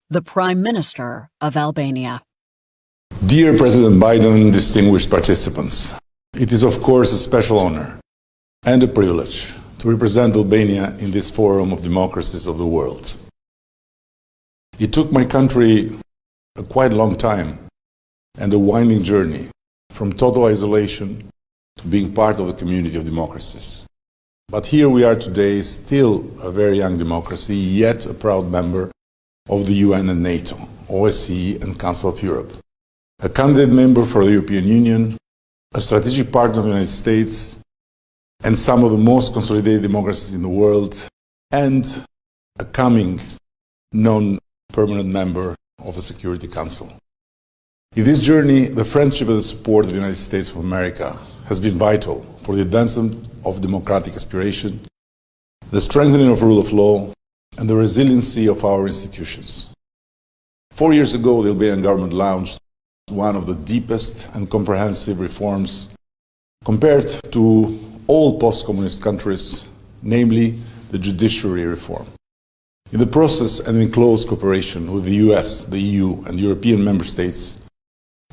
the Prime Minister of Albania. Dear President Biden, distinguished participants, it is of course a special honor and a privilege to represent Albania in this forum of democracies of the world. It took my country a quite long time and a winding journey from total isolation to being part of the community of democracies. But here we are today, still a very young democracy, yet a proud member of the UN and NATO, OSCE and Council of Europe, a candidate member for the European Union, a strategic partner of the United States, and some of the most consolidated democracies in the world, and a coming non-permanent member of the Security Council. In this journey, the friendship and the support of the United States of America has been vital for the advancement of democratic aspiration, the strengthening of rule of law, and the resiliency of our institutions. 4 years ago, the Albanian government launched one of the deepest and comprehensive reforms compared to all post-communist countries, namely the judiciary reform. In the process and in close cooperation with the US, the EU, and European member states,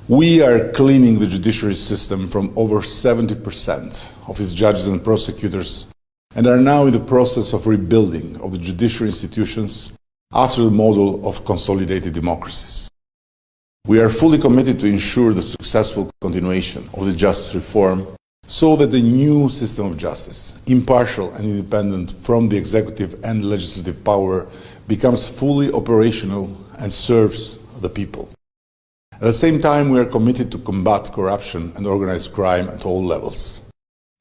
we are cleaning the judiciary system from over 70% of its judges and prosecutors and are now in the process of rebuilding of the judiciary institutions after the model of consolidated democracies. We are fully committed to ensure the successful continuation of the justice reform so that the new system of justice, impartial and independent from the executive and legislative power, becomes fully operational and serves the people. At the same time, we are committed to combat corruption and organized crime at all levels.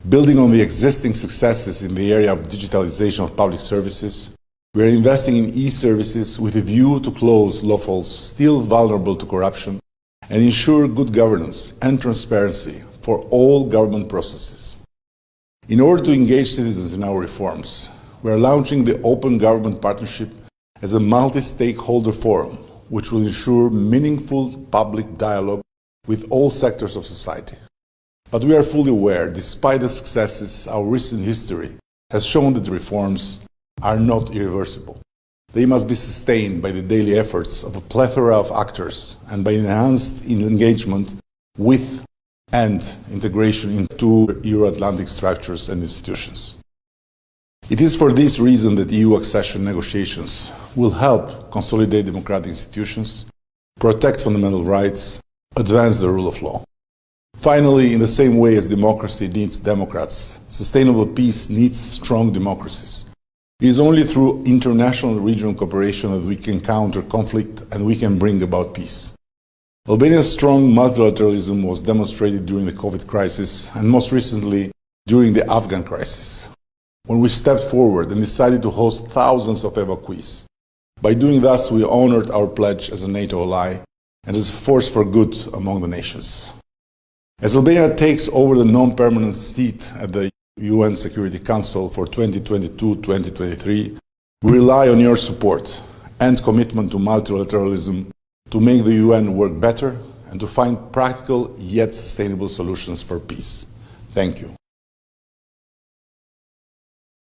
Building on the existing successes in the area of digitalization of public services, we are investing in e-services with a view to close loopholes still vulnerable to corruption and ensure good governance and transparency for all government processes. In order to engage citizens in our reforms, we are launching the Open Government Partnership as a multi-stakeholder forum, which will ensure meaningful public dialogue with all sectors of society. But we are fully aware, despite the successes, our recent history has shown that the reforms are not irreversible. They must be sustained by the daily efforts of a plethora of actors and by enhanced engagement with and integration into Euro-Atlantic structures and institutions. It is for this reason that EU accession negotiations will help consolidate democratic institutions, protect fundamental rights, advance the rule of law. Finally, in the same way as democracy needs democrats, sustainable peace needs strong democracies. It is only through international and regional cooperation that we can counter conflict and we can bring about peace. Albania's strong multilateralism was demonstrated during the COVID crisis and most recently during the Afghan crisis, when we stepped forward and decided to host thousands of evacuees. By doing thus, we honored our pledge as a NATO ally and as a force for good among the nations. As Albania takes over the non-permanent seat at the UN Security Council for 2022-2023, we rely on your support and commitment to multilateralism to make the UN work better and to find practical yet sustainable solutions for peace. Thank you.